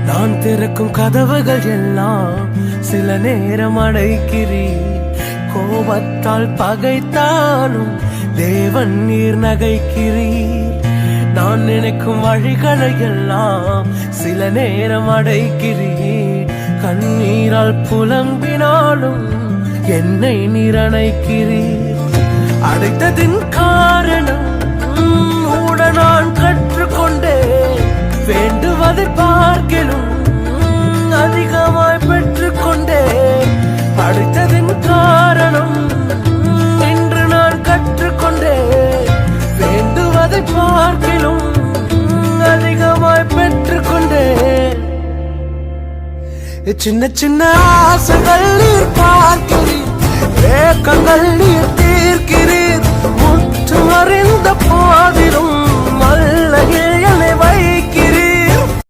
நான் திறக்கும் கதவுகள் எல்லாம் சில நேரம் அடைக்கிறீர். கோபத்தால் பகைத்தாலும் தேவன் நீர் நகைக்கிறீர். நான் நினைக்கும் வழிகளை எல்லாம் சில நேரம் அடைக்கிறீர். கண்ணீரால் புலம்பினாலும் என்னை நீர் அணைக்கிறீர். அடைத்ததின் காரணம் கூட நான் கற்றுக்கொண்டேன். வேண்டுவதை பார்க்கிலும் அதிகமாய் பெற்றுக்கொண்டேன். அடைத்ததின் காரணம் இன்று நான் கற்றுக்கொண்டேன். வேண்டுவதை பார்க்கிலும் அதிகமாய் பெற்றுக்கொண்டேன். சின்ன சின்ன ஆசைகள் நீர் பார்க்கிறீர், ஏக்கங்கள் நீர் தீர்க்கிறீர். முற்று அறிந்த போதிலும் மல்லையில்